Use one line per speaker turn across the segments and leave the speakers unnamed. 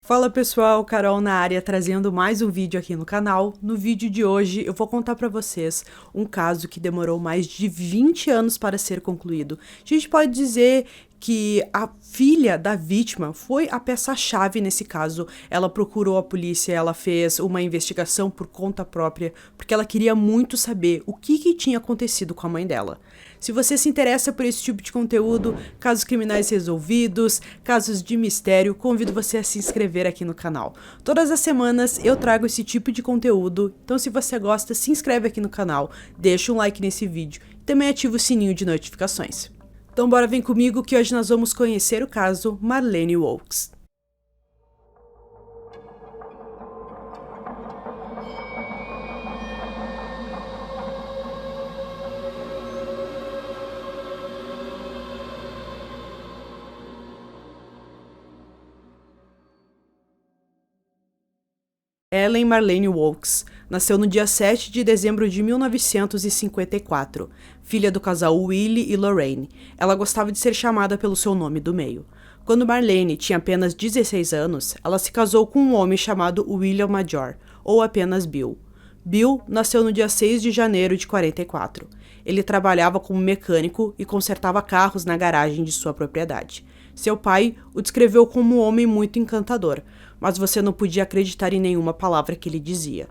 Fala pessoal, Carol na área trazendo mais um vídeo aqui no canal. No vídeo de hoje eu vou contar pra vocês um caso que demorou mais de 20 anos para ser concluído. A gente pode dizer que a filha da vítima foi a peça-chave nesse caso. Ela procurou a polícia, ela fez uma investigação por conta própria, porque ela queria muito saber o que tinha acontecido com a mãe dela. Se você se interessa por esse tipo de conteúdo, casos criminais resolvidos, casos de mistério, convido você a se inscrever aqui no canal. Todas as semanas eu trago esse tipo de conteúdo, então se você gosta, se inscreve aqui no canal, deixa um like nesse vídeo e também ativa o sininho de notificações. Então bora vir comigo que hoje nós vamos conhecer o caso Marlene Wilkes. Ellen Marlene Wilkes nasceu no dia 7 de dezembro de 1954, filha do casal Willie e Lorraine. Ela gostava de ser chamada pelo seu nome do meio. Quando Marlene tinha apenas 16 anos, ela se casou com um homem chamado William Major, ou apenas Bill. Bill nasceu no dia 6 de janeiro de 44. Ele trabalhava como mecânico e consertava carros na garagem de sua propriedade. Seu pai o descreveu como um homem muito encantador, mas você não podia acreditar em nenhuma palavra que ele dizia.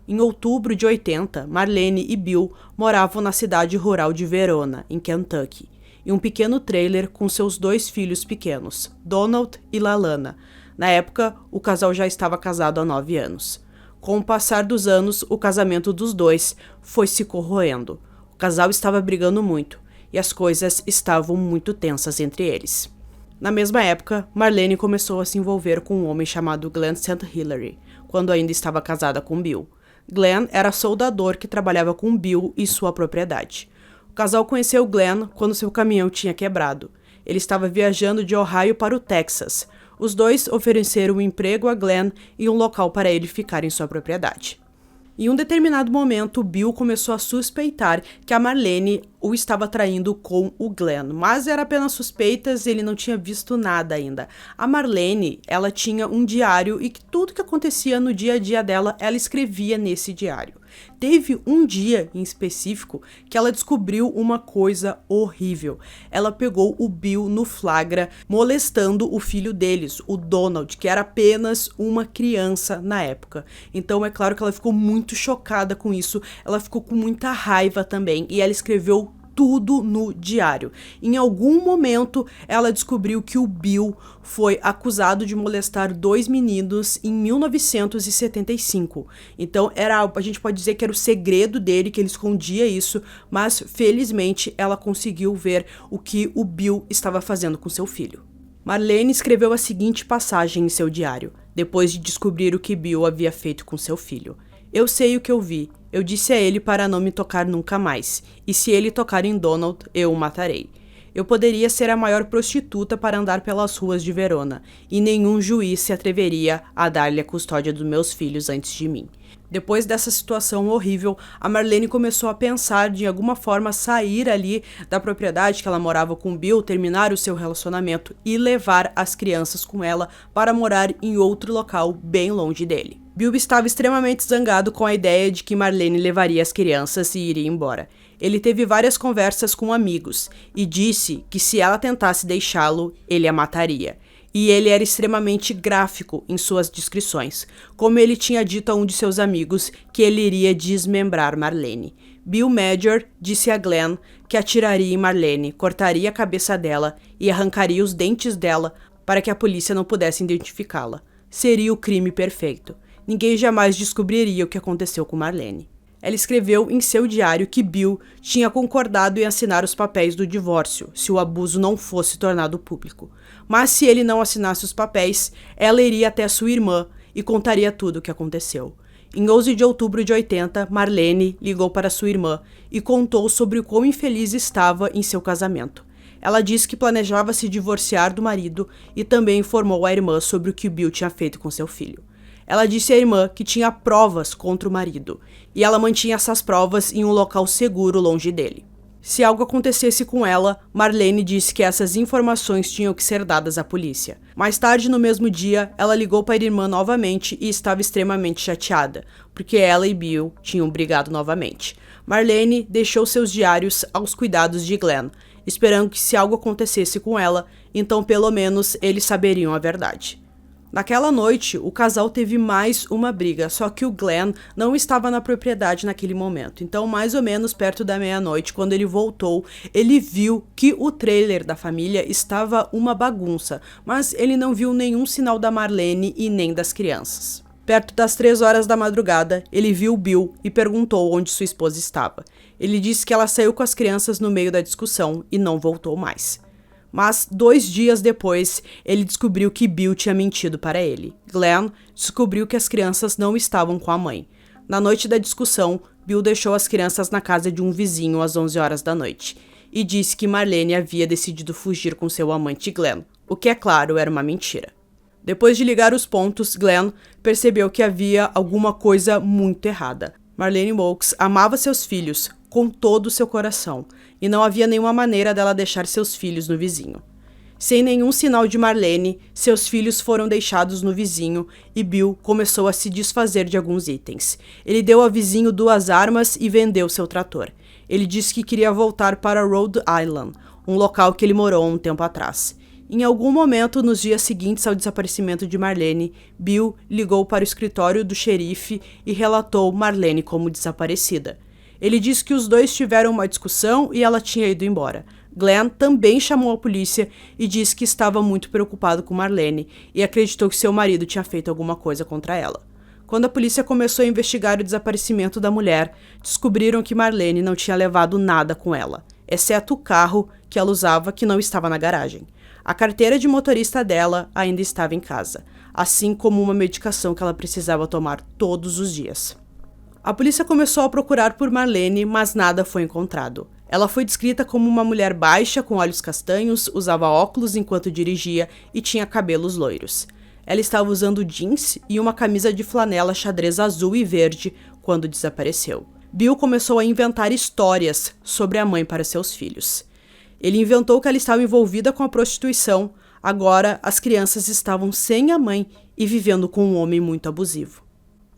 Em outubro de 80, Marlene e Bill moravam na cidade rural de Verona, em Kentucky, em um pequeno trailer com seus dois filhos pequenos, Donald e Lalana. Na época, o casal já estava casado há 9 anos. Com o passar dos anos, o casamento dos dois foi se corroendo. O casal estava brigando muito, e as coisas estavam muito tensas entre eles. Na mesma época, Marlene começou a se envolver com um homem chamado Glenn St. Hilary, quando ainda estava casada com Bill. Glenn era soldador que trabalhava com Bill e sua propriedade. O casal conheceu Glenn quando seu caminhão tinha quebrado. Ele estava viajando de Ohio para o Texas. Os dois ofereceram um emprego a Glenn e um local para ele ficar em sua propriedade. Em um determinado momento, Bill começou a suspeitar que a Marlene o estava traindo com o Glenn, mas era apenas suspeitas, ele não tinha visto nada ainda. A Marlene, ela tinha um diário e que tudo que acontecia no dia a dia dela, ela escrevia nesse diário. Teve um dia em específico que ela descobriu uma coisa horrível. Ela pegou o Bill no flagra, molestando o filho deles, o Donald, que era apenas uma criança na época. Então é claro que ela ficou muito chocada com isso, ela ficou com muita raiva também, e ela escreveu tudo no diário. Em algum momento, ela descobriu que o Bill foi acusado de molestar 2 meninos em 1975. Então, a gente pode dizer que era o segredo dele, que ele escondia isso, mas felizmente ela conseguiu ver o que o Bill estava fazendo com seu filho. Marlene escreveu a seguinte passagem em seu diário, depois de descobrir o que Bill havia feito com seu filho. Eu sei o que eu vi. Eu disse a ele para não me tocar nunca mais, e se ele tocar em Donald, eu o matarei. Eu poderia ser a maior prostituta para andar pelas ruas de Verona, e nenhum juiz se atreveria a dar-lhe a custódia dos meus filhos antes de mim. Depois dessa situação horrível, a Marlene começou a pensar de alguma forma sair ali da propriedade que ela morava com Bill, terminar o seu relacionamento e levar as crianças com ela para morar em outro local bem longe dele. Bill estava extremamente zangado com a ideia de que Marlene levaria as crianças e iria embora. Ele teve várias conversas com amigos e disse que se ela tentasse deixá-lo, ele a mataria. E ele era extremamente gráfico em suas descrições, como ele tinha dito a um de seus amigos que ele iria desmembrar Marlene. Bill Major disse a Glenn que atiraria em Marlene, cortaria a cabeça dela e arrancaria os dentes dela para que a polícia não pudesse identificá-la. Seria o crime perfeito. Ninguém jamais descobriria o que aconteceu com Marlene. Ela escreveu em seu diário que Bill tinha concordado em assinar os papéis do divórcio, se o abuso não fosse tornado público. Mas se ele não assinasse os papéis, ela iria até sua irmã e contaria tudo o que aconteceu. Em 11 de outubro de 80, Marlene ligou para sua irmã e contou sobre o quão infeliz estava em seu casamento. Ela disse que planejava se divorciar do marido e também informou a irmã sobre o que Bill tinha feito com seu filho. Ela disse à irmã que tinha provas contra o marido, e ela mantinha essas provas em um local seguro longe dele. Se algo acontecesse com ela, Marlene disse que essas informações tinham que ser dadas à polícia. Mais tarde, no mesmo dia, ela ligou para a irmã novamente e estava extremamente chateada, porque ela e Bill tinham brigado novamente. Marlene deixou seus diários aos cuidados de Glenn, esperando que se algo acontecesse com ela, então pelo menos eles saberiam a verdade. Naquela noite, o casal teve mais uma briga, só que o Glenn não estava na propriedade naquele momento. Então, mais ou menos perto da meia-noite, quando ele voltou, ele viu que o trailer da família estava uma bagunça, mas ele não viu nenhum sinal da Marlene e nem das crianças. Perto das 3 horas da madrugada, ele viu Bill e perguntou onde sua esposa estava. Ele disse que ela saiu com as crianças no meio da discussão e não voltou mais. Mas 2 dias depois, ele descobriu que Bill tinha mentido para ele. Glenn descobriu que as crianças não estavam com a mãe. Na noite da discussão, Bill deixou as crianças na casa de um vizinho às 11 horas da noite e disse que Marlene havia decidido fugir com seu amante Glenn, o que, é claro, era uma mentira. Depois de ligar os pontos, Glenn percebeu que havia alguma coisa muito errada. Marlene Wilkes amava seus filhos com todo o seu coração, e não havia nenhuma maneira dela deixar seus filhos no vizinho. Sem nenhum sinal de Marlene, seus filhos foram deixados no vizinho e Bill começou a se desfazer de alguns itens. Ele deu ao vizinho 2 armas e vendeu seu trator. Ele disse que queria voltar para Rhode Island, um local que ele morou um tempo atrás. Em algum momento, nos dias seguintes ao desaparecimento de Marlene, Bill ligou para o escritório do xerife e relatou Marlene como desaparecida. Ele disse que os dois tiveram uma discussão e ela tinha ido embora. Glenn também chamou a polícia e disse que estava muito preocupado com Marlene e acreditou que seu marido tinha feito alguma coisa contra ela. Quando a polícia começou a investigar o desaparecimento da mulher, descobriram que Marlene não tinha levado nada com ela, exceto o carro que ela usava, que não estava na garagem. A carteira de motorista dela ainda estava em casa, assim como uma medicação que ela precisava tomar todos os dias. A polícia começou a procurar por Marlene, mas nada foi encontrado. Ela foi descrita como uma mulher baixa, com olhos castanhos, usava óculos enquanto dirigia e tinha cabelos loiros. Ela estava usando jeans e uma camisa de flanela xadrez azul e verde quando desapareceu. Bill começou a inventar histórias sobre a mãe para seus filhos. Ele inventou que ela estava envolvida com a prostituição. Agora, as crianças estavam sem a mãe e vivendo com um homem muito abusivo.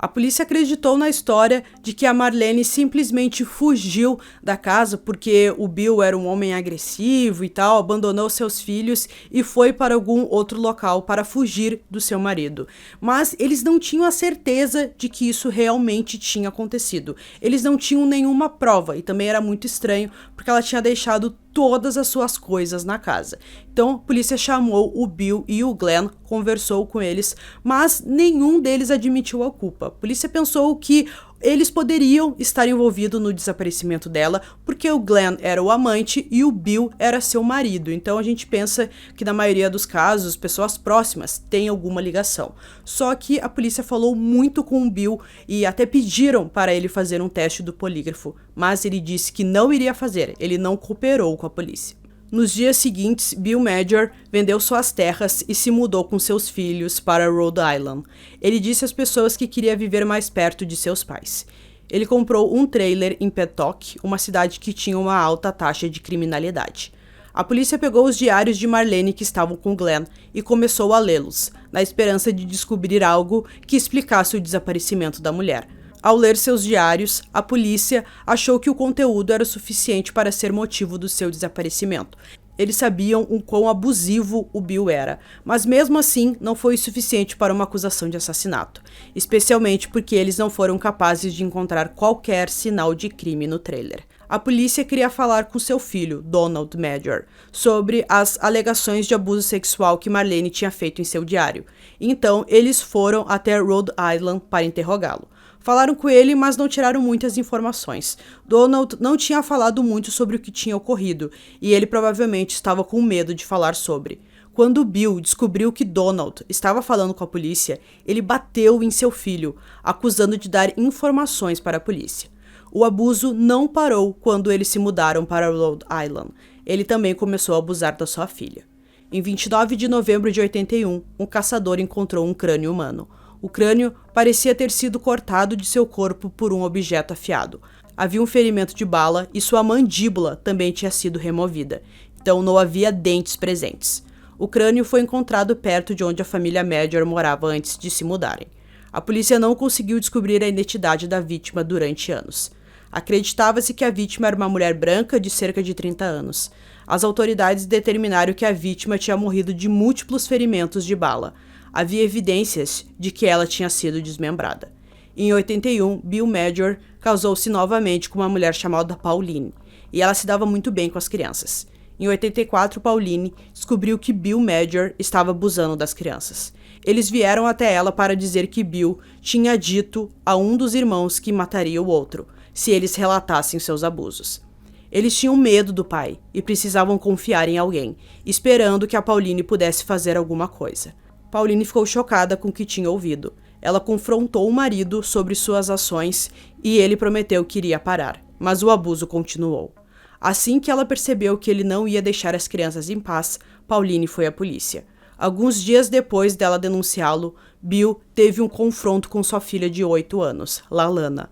A polícia acreditou na história de que a Marlene simplesmente fugiu da casa porque o Bill era um homem agressivo e tal, abandonou seus filhos e foi para algum outro local para fugir do seu marido. Mas eles não tinham a certeza de que isso realmente tinha acontecido. Eles não tinham nenhuma prova e também era muito estranho porque ela tinha deixado todas as suas coisas na casa. Então, a polícia chamou o Bill e o Glenn, conversou com eles, mas nenhum deles admitiu a culpa. A polícia pensou que eles poderiam estar envolvidos no desaparecimento dela, porque o Glenn era o amante e o Bill era seu marido. Então a gente pensa que na maioria dos casos, pessoas próximas têm alguma ligação. Só que a polícia falou muito com o Bill e até pediram para ele fazer um teste do polígrafo, mas ele disse que não iria fazer, ele não cooperou com a polícia. Nos dias seguintes, Bill Major vendeu suas terras e se mudou com seus filhos para Rhode Island. Ele disse às pessoas que queria viver mais perto de seus pais. Ele comprou um trailer em Pettock, uma cidade que tinha uma alta taxa de criminalidade. A polícia pegou os diários de Marlene que estavam com Glenn e começou a lê-los, na esperança de descobrir algo que explicasse o desaparecimento da mulher. Ao ler seus diários, a polícia achou que o conteúdo era suficiente para ser motivo do seu desaparecimento. Eles sabiam o quão abusivo o Bill era, mas mesmo assim não foi suficiente para uma acusação de assassinato, especialmente porque eles não foram capazes de encontrar qualquer sinal de crime no trailer. A polícia queria falar com seu filho, Donald Major, sobre as alegações de abuso sexual que Marlene tinha feito em seu diário. Então, eles foram até Rhode Island para interrogá-lo. Falaram com ele, mas não tiraram muitas informações. Donald não tinha falado muito sobre o que tinha ocorrido, e ele provavelmente estava com medo de falar sobre. Quando Bill descobriu que Donald estava falando com a polícia, ele bateu em seu filho, acusando de dar informações para a polícia. O abuso não parou quando eles se mudaram para Rhode Island. Ele também começou a abusar da sua filha. Em 29 de novembro de 81, um caçador encontrou um crânio humano. O crânio parecia ter sido cortado de seu corpo por um objeto afiado. Havia um ferimento de bala e sua mandíbula também tinha sido removida, então não havia dentes presentes. O crânio foi encontrado perto de onde a família Major morava antes de se mudarem. A polícia não conseguiu descobrir a identidade da vítima durante anos. Acreditava-se que a vítima era uma mulher branca de cerca de 30 anos. As autoridades determinaram que a vítima tinha morrido de múltiplos ferimentos de bala. Havia evidências de que ela tinha sido desmembrada. Em 81, Bill Major casou-se novamente com uma mulher chamada Pauline, e ela se dava muito bem com as crianças. Em 84, Pauline descobriu que Bill Major estava abusando das crianças. Eles vieram até ela para dizer que Bill tinha dito a um dos irmãos que mataria o outro, se eles relatassem seus abusos. Eles tinham medo do pai e precisavam confiar em alguém, esperando que a Pauline pudesse fazer alguma coisa. Pauline ficou chocada com o que tinha ouvido. Ela confrontou o marido sobre suas ações e ele prometeu que iria parar, mas o abuso continuou. Assim que ela percebeu que ele não ia deixar as crianças em paz, Pauline foi à polícia. Alguns dias depois dela denunciá-lo, Bill teve um confronto com sua filha de 8 anos, Lalana.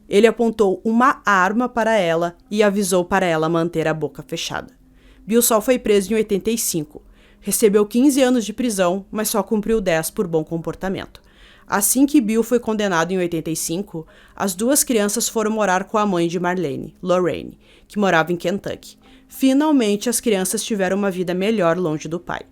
Ele apontou uma arma para ela e avisou para ela manter a boca fechada. Bill só foi preso em 85. Recebeu 15 anos de prisão, mas só cumpriu 10 por bom comportamento. Assim que Bill foi condenado em 85, as duas crianças foram morar com a mãe de Marlene, Lorraine, que morava em Kentucky. Finalmente, as crianças tiveram uma vida melhor longe do pai.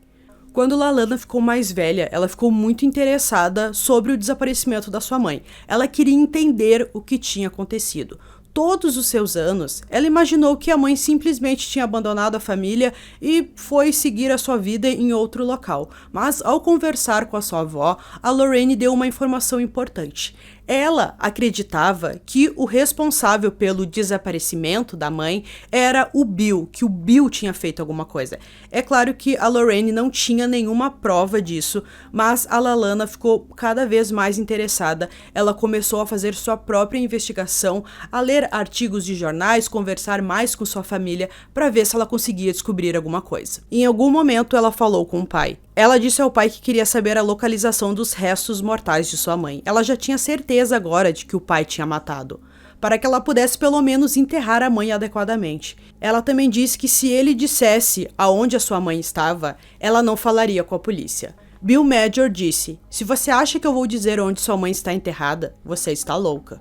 Quando Lalana ficou mais velha, ela ficou muito interessada sobre o desaparecimento da sua mãe. Ela queria entender o que tinha acontecido. Todos os seus anos, ela imaginou que a mãe simplesmente tinha abandonado a família e foi seguir a sua vida em outro local. Mas, ao conversar com a sua avó, a Lorraine deu uma informação importante. Ela acreditava que o responsável pelo desaparecimento da mãe era o Bill, que o Bill tinha feito alguma coisa. É claro que a Lorraine não tinha nenhuma prova disso, mas a Lalana ficou cada vez mais interessada. Ela começou a fazer sua própria investigação, a ler artigos de jornais, conversar mais com sua família para ver se ela conseguia descobrir alguma coisa. Em algum momento ela falou com o pai. Ela disse ao pai que queria saber a localização dos restos mortais de sua mãe. Ela já tinha certeza agora de que o pai tinha matado, para que ela pudesse pelo menos enterrar a mãe adequadamente. Ela também disse que se ele dissesse aonde a sua mãe estava, ela não falaria com a polícia. Bill Major disse: "Se você acha que eu vou dizer onde sua mãe está enterrada, você está louca."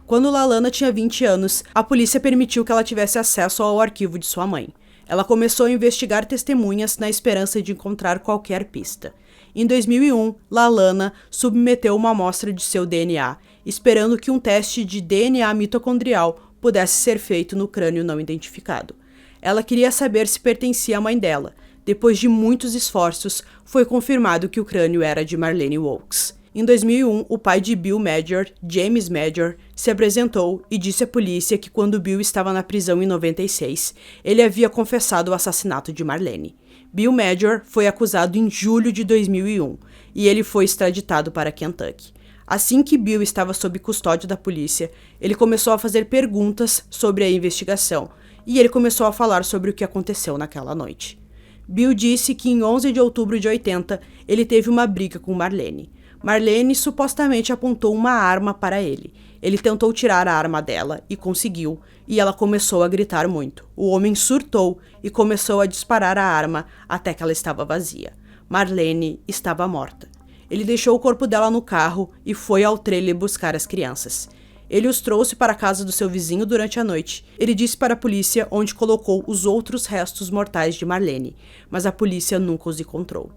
Quando Lalana tinha 20 anos, a polícia permitiu que ela tivesse acesso ao arquivo de sua mãe. Ela começou a investigar testemunhas na esperança de encontrar qualquer pista. Em 2001, Lalana submeteu uma amostra de seu DNA, esperando que um teste de DNA mitocondrial pudesse ser feito no crânio não identificado. Ela queria saber se pertencia à mãe dela. Depois de muitos esforços, foi confirmado que o crânio era de Marlene Wilkes. Em 2001, o pai de Bill Major, James Major, se apresentou e disse à polícia que quando Bill estava na prisão em 96, ele havia confessado o assassinato de Marlene. Bill Major foi acusado em julho de 2001 e ele foi extraditado para Kentucky. Assim que Bill estava sob custódia da polícia, ele começou a fazer perguntas sobre a investigação e ele começou a falar sobre o que aconteceu naquela noite. Bill disse que em 11 de outubro de 80, ele teve uma briga com Marlene. Marlene supostamente apontou uma arma para ele. Ele tentou tirar a arma dela e conseguiu, e ela começou a gritar muito. O homem surtou e começou a disparar a arma até que ela estava vazia. Marlene estava morta. Ele deixou o corpo dela no carro e foi ao trailer buscar as crianças. Ele os trouxe para a casa do seu vizinho durante a noite. Ele disse para a polícia onde colocou os outros restos mortais de Marlene, mas a polícia nunca os encontrou.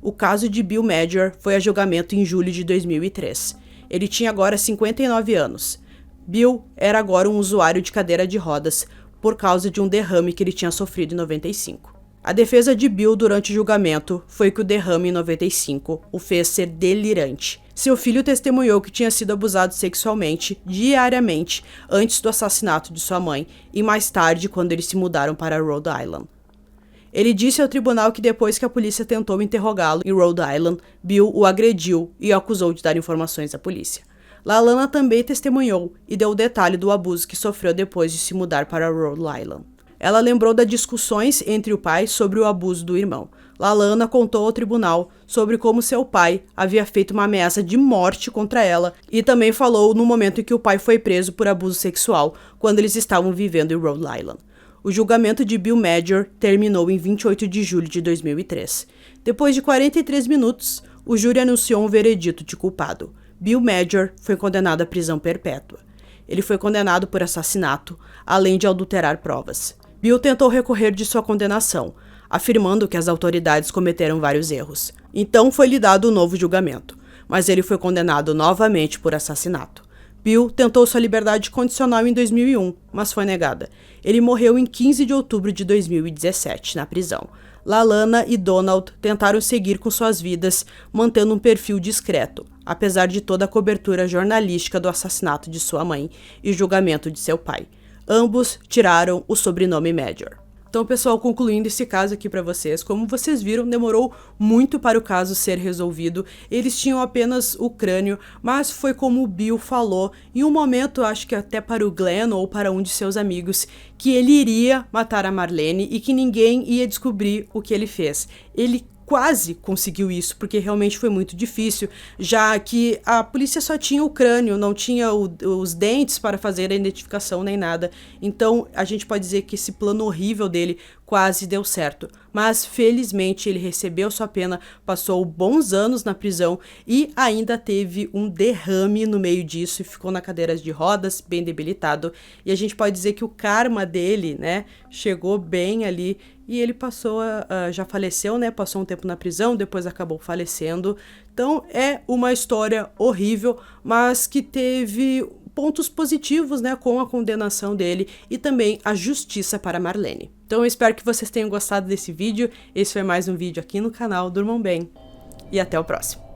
O caso de Bill Major foi a julgamento em julho de 2003. Ele tinha agora 59 anos. Bill era agora um usuário de cadeira de rodas por causa de um derrame que ele tinha sofrido em 95. A defesa de Bill durante o julgamento foi que o derrame em 95 o fez ser delirante. Seu filho testemunhou que tinha sido abusado sexualmente diariamente antes do assassinato de sua mãe e mais tarde quando eles se mudaram para Rhode Island. Ele disse ao tribunal que depois que a polícia tentou interrogá-lo em Rhode Island, Bill o agrediu e o acusou de dar informações à polícia. Lalana também testemunhou e deu o detalhe do abuso que sofreu depois de se mudar para Rhode Island. Ela lembrou das discussões entre o pai sobre o abuso do irmão. Lallana contou ao tribunal sobre como seu pai havia feito uma ameaça de morte contra ela e também falou no momento em que o pai foi preso por abuso sexual quando eles estavam vivendo em Rhode Island. O julgamento de Bill Major terminou em 28 de julho de 2003. Depois de 43 minutos, o júri anunciou um veredito de culpado. Bill Major foi condenado à prisão perpétua. Ele foi condenado por assassinato, além de adulterar provas. Bill tentou recorrer de sua condenação, afirmando que as autoridades cometeram vários erros. Então foi-lhe dado um novo julgamento, mas ele foi condenado novamente por assassinato. Bill tentou sua liberdade condicional em 2001, mas foi negada. Ele morreu em 15 de outubro de 2017, na prisão. Lallana e Donald tentaram seguir com suas vidas, mantendo um perfil discreto, apesar de toda a cobertura jornalística do assassinato de sua mãe e julgamento de seu pai. Ambos tiraram o sobrenome Major. Então, pessoal, concluindo esse caso aqui para vocês, como vocês viram, demorou muito para o caso ser resolvido. Eles tinham apenas o crânio, mas foi como o Bill falou, em um momento, acho que até para o Glenn ou para um de seus amigos, que ele iria matar a Marlene e que ninguém ia descobrir o que ele fez. Ele quase conseguiu isso, porque realmente foi muito difícil, já que a polícia só tinha o crânio, não tinha os dentes para fazer a identificação nem nada. Então, a gente pode dizer que esse plano horrível dele quase deu certo. Mas, felizmente, ele recebeu sua pena, passou bons anos na prisão e ainda teve um derrame no meio disso e ficou na cadeira de rodas, bem debilitado. E a gente pode dizer que o karma dele, né, chegou bem ali. E ele passou, já faleceu, né? Passou um tempo na prisão, depois acabou falecendo. Então é uma história horrível, mas que teve pontos positivos, né? Com a condenação dele e também a justiça para Marlene. Então eu espero que vocês tenham gostado desse vídeo. Esse foi mais um vídeo aqui no canal. Durmam bem e até o próximo.